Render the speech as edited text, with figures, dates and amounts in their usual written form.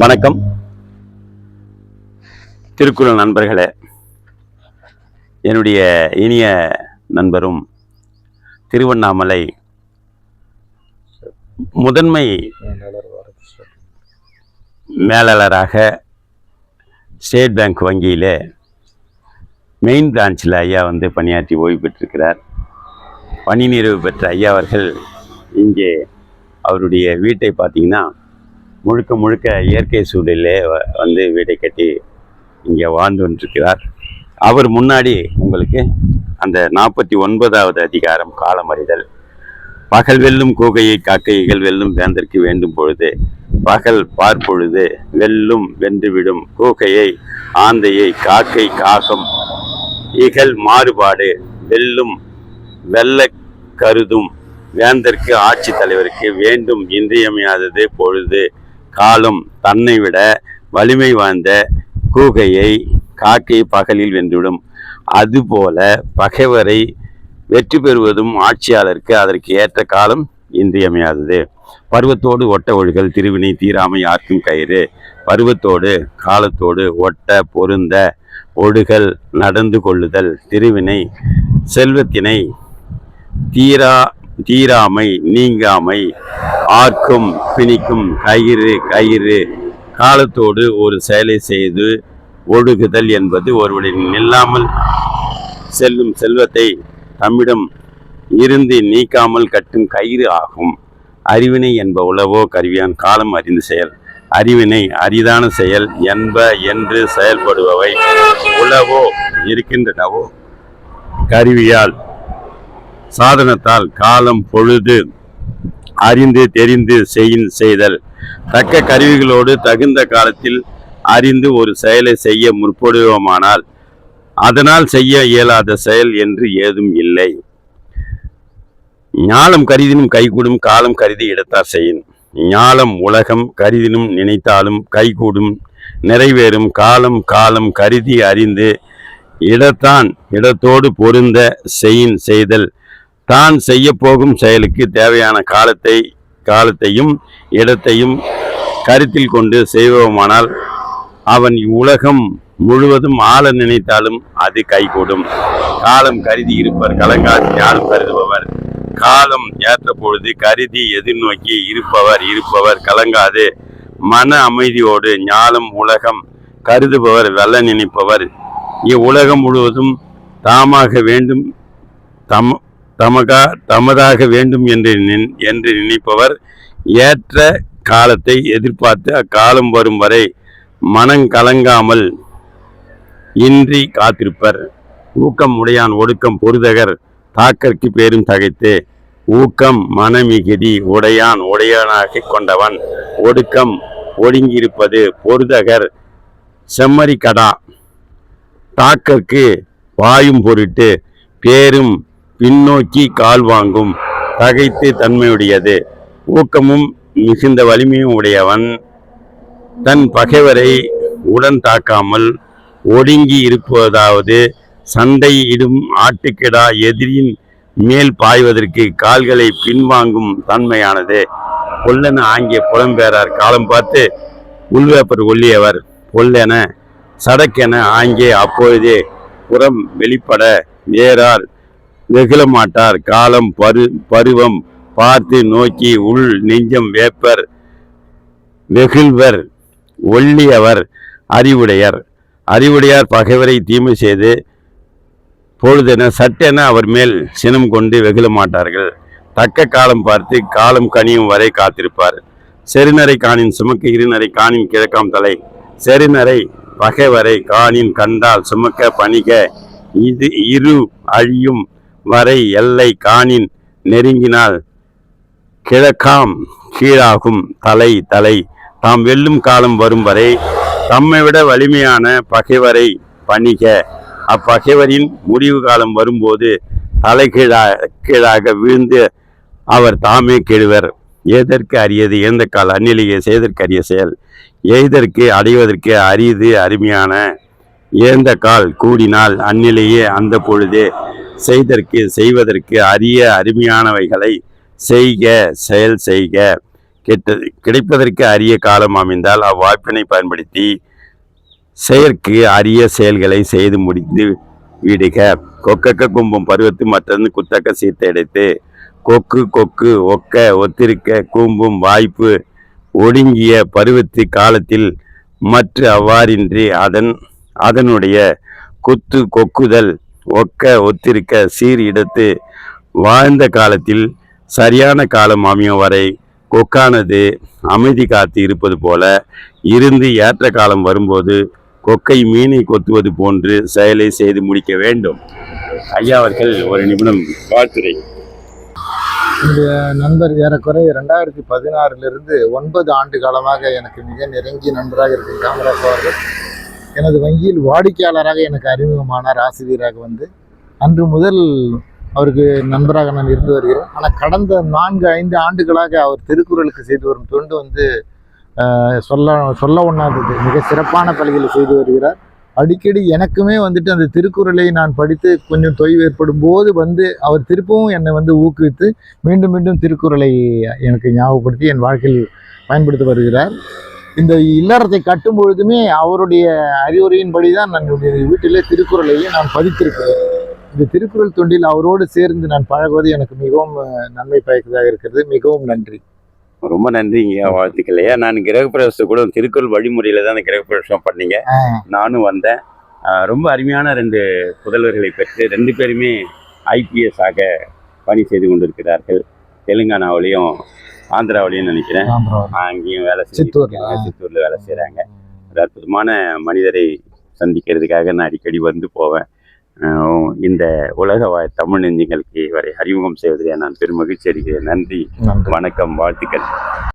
வணக்கம் திருக்குறள் நண்பர்களே. என்னுடைய இனிய நண்பரும் திருவண்ணாமலை முதன்மை மேலாளராக ஸ்டேட் பேங்க் வங்கியில் மெயின் பிரான்ச்சில் ஐயா பணியாற்றி ஓய்வு பெற்றிருக்கிறார். பணி நிறைவு பெற்ற ஐயா அவர்கள் இங்கே அவருடைய வீட்டை பார்த்தீங்கன்னா முழுக்க இயற்கை சூழலிலே வீட்டை கட்டி இங்கே வாழ்ந்து கொண்டிருக்கிறார். அவர் முன்னாடி உங்களுக்கு அந்த 49வது அதிகாரம் காலமறிதல், பகல் வெல்லும் கூகையை காக்கைகள் வெல்லும் வேந்தற்கு வேண்டும் பொழுது, பகல் பார்ப்பொழுது வெல்லும் வென்றுவிடும் கூகையை ஆந்தையை காக்கை காகம் இகழ் மாறுபாடு வெல்லும் வெல்ல கருதும் வேந்தற்கு ஆட்சி தலைவருக்கு வேண்டும் இன்றியமையாதது பொழுது காலம் தன்னை விட வலிமை வாய்ந்த கூகையை காக்கை பகலில் வென்றுவிடும். அதுபோல பகைவரை வெற்றி பெறுவதும் ஆட்சியாளருக்கு அதற்கு ஏற்ற காலம் இன்றியமையாதது. பருவத்தோடு ஒட்ட ஒழுகல் திருவினை தீராமை யார்க்கும் கயிறு. பருவத்தோடு காலத்தோடு ஒட்ட பொருந்த ஒழுகல் நடந்து கொள்ளுதல் திருவினை செல்வத்தினை தீராமை நீங்காமை ஆர்க்கும் பிணிக்கும் கயிறு. காலத்தோடு ஒரு செயலை செய்து ஒழுகுதல் என்பது ஒருவரின் நில்லாமல் செல்லும் செல்வத்தை தம்மிடம் இருந்து நீக்காமல் கட்டும் கயிறு ஆகும். அறிவினை என்ப உளவோ கருவியான் காலம் அறிந்த செயல். அறிவினை அரிதான செயல் என்ப என்று செயல்படுபவை உளவோ இருக்கின்றனவோ கருவியால் சாதனத்தால் காலம் பொழுது அறிந்து தெரிந்து செய்தல். தக்க கருவிகளோடு தகுந்த காலத்தில் அறிந்து ஒரு செயலை செய்ய முற்படுவோமானால் அதனால் செய்ய இயலாத செயல் என்று ஏதும் இல்லை. ஞாலம் கருதினும் கைகூடும் காலம் கருதி இடத்தார் செய்யின். ஞாலம் உலகம் கருதினும் நினைத்தாலும் கைகூடும் நிறைவேறும் காலம் கருதி அறிந்து இடத்தான் இடத்தோடு பொருந்த செய்தல். தான் செய்ய போகும் செயலுக்கு தேவையான காலத்தையும் இடத்தையும் கருத்தில் கொண்டு செய்வோமானால் அவன் உலகம் முழுவதும் ஆள நினைத்தாலும் அது கைகூடும். காலம் கருதி இருப்பர் கலங்காது ஞானம் கருதுபவர். காலம் ஏற்ற பொழுது கருதி எதிர்நோக்கி இருப்பவர் கலங்காது மன அமைதியோடு ஞானம் உலகம் கருதுபவர் வெல்ல நினைப்பவர். இவ்வுலகம் முழுவதும் தாமாக வேண்டும் தமதாக வேண்டும் என்று நினைப்பவர் ஏற்ற காலத்தை எதிர்பார்த்து அக்காலம் வரும் வரை மனங்கலங்காமல் இன்றி காத்திருப்பர். ஊக்கம் உடையான் ஒடுக்கம் பொருதகர் தாக்கற்கு பேரும் தகைத்து. ஊக்கம் மனமிகிதி உடையானாக கொண்டவன் ஒடுக்கம் ஒடுங்கியிருப்பது பொருதகர் செம்மறி கடா தாக்கற்கு வாயும் பொருட்டு பேரும் பின்னோக்கி கால் வாங்கும் தகைத்து தன்மையுடையது. ஊக்கமும் மிகுந்த வலிமையும் உடையவன் தன் பகைவரை உடன் தாக்காமல் ஒடுங்கி இருப்பதாவது சண்டையிடும் ஆட்டுக்கிடா எதிரின் மேல் பாய்வதற்கு கால்களை பின்வாங்கும் தன்மையானது. பொல்லென ஆங்கிய புலம்பெயரார் காலம் பார்த்து உள்வேப்பர் ஒல்லியவர் பொல்லென சடக்கென ஆங்கே அப்பொழுதே புறம் வெளிப்பட வேறார் வெகுளமாட்டார். காலம் பருவம் பார்த்து நோக்கி உள் நெஞ்சம் வேப்பர் வெகுள்வர் ஒல்லியவர் அறிவுடையார் பகைவரை தீமை செய்து பொழுதென சட்டென அவர் மேல் சினம் கொண்டு வெகுள மாட்டார்கள். தக்க காலம் பார்த்து காலம் கனியும் வரை காத்திருப்பார். செருநரை காணின் சுமக்க இருநரை காணின் கிழக்காம் தலை. செருநரை பகைவரை காணின் கண்டால் சுமக்க பணிக இது இரு அழியும் வரை எல்லை காணின் நெருங்கினால் கிழக்காம் கீழாகும் தலை. தாம் வெல்லும் காலம் வரும் வரை தம்மை விட வலிமையான பகைவரை பணிக. அப்பகைவரின் முடிவு காலம் வரும்போது தலை கீழாக வீழ்ந்து அவர் தாமே கெடுவர். ஏதற்கு அரியது ஏந்த கால் அந்நிலையை செய்தற்கு அரிய செயல். எய்தற்கு அடைவதற்கு அரிது அருமையான ஏந்த கால் கூடினால் அந்நிலையே அந்த பொழுதே செய்வதற்கு அரிய அருமையானவைகளை செயல் செய்க. கிடைப்பதற்கு அரிய காலம் அமைந்தால் அவ்வாய்ப்பினை பயன்படுத்தி செயற்கு அரிய செயல்களை செய்து முடித்து விடுக. கொக்கக்க கும்பும் பருவத்து மற்றொன்று குத்தக்க சீர்த்தெடுத்து கொக்கு கொக்கு ஒக்க ஒத்திருக்க கூம்பும் வாய்ப்பு ஒடுங்கிய பருவத்து காலத்தில் மற்ற அவ்வாறின்றி அதனுடைய குத்து கொக்குதல் ஒக்க ஒத்திருக்க சீர் இடத்து வாழ்ந்த காலத்தில் சரியான காலம் அமையும் வரை கொக்கானது அமைதி காத்து இருப்பது போல இருந்து ஏற்ற காலம் வரும்போது கொக்கை மீனை கொத்துவது போன்று செயலை செய்து முடிக்க வேண்டும். ஐயா அவர்கள் ஒரு நிமிடம் வாழ்த்துரை. என்னுடைய நண்பர் ஏறக்குறைய 2016 9 ஆண்டு காலமாக எனக்கு மிக நெருங்கிய நண்பராக இருக்கும் காமராஜ் அவர்கள் எனது வங்கியில் வாடிக்கையாளராக எனக்கு அறிமுகமானார். ஆசிரியராக வந்து அன்று முதல் அவருக்கு நண்பராக நான் இருந்து வருகிறேன். ஆனால் கடந்த 4-5 ஆண்டுகளாக அவர் திருக்குறளுக்கு செய்து வரும் தொண்டு வந்து சொல்ல ஒண்ணாதது மிக சிறப்பான பணிகளை செய்து வருகிறார். அடிக்கடி எனக்குமே வந்துட்டு அந்த திருக்குறளை நான் படித்து கொஞ்சம் தொய்வு ஏற்படும் போது வந்து அவர் திருப்பவும் என்னை வந்து ஊக்குவித்து மீண்டும் மீண்டும் திருக்குறளை எனக்கு ஞாபகப்படுத்தி என் வாழ்க்கையில் பயன்படுத்தி வருகிறார். இந்த இல்லறத்தை கட்டும் பொழுதுமே அவருடைய அறிவுரையின்படி தான் நான் வீட்டிலே திருக்குறளையே நான் பதித்திருக்கிறேன். இந்த திருக்குறள் தொண்டில் அவரோடு சேர்ந்து நான் பழகுவது எனக்கு மிகவும் நன்மை பயக்கதாக இருக்கிறது. மிகவும் நன்றி. ரொம்ப நன்றிங்க, வாழ்த்துக்களையா. நான் கிரகப்பிரவேசத்தை கூட திருக்குறள் வழிமுறையில தான் அந்த கிரகப்பிரவேசம் பண்ணீங்க. நானும் வந்தேன். ரொம்ப அருமையான 2 புதல்வர்களை பெற்று 2 பேருமே IPS ஆக பணி செய்து கொண்டிருக்கிறார்கள். தெலுங்கானாவிலையும் ஆந்திராவிலையும் நினைக்கிறேன். அங்கேயும் வேலை செஞ்சுருக்காங்க. சித்தூர்ல வேலை செய்கிறாங்க. ஒரு அற்புதமான மனிதரை சந்திக்கிறதுக்காக நான் அடிக்கடி வந்து போவேன். இந்த உலக தமிழ் நெஞ்சங்களுக்கு வரை அறிமுகம் செய்வதில் நான் பெரும் மகிழ்ச்சி அடைகிறேன். நன்றி, வணக்கம், வாழ்த்துக்கள்.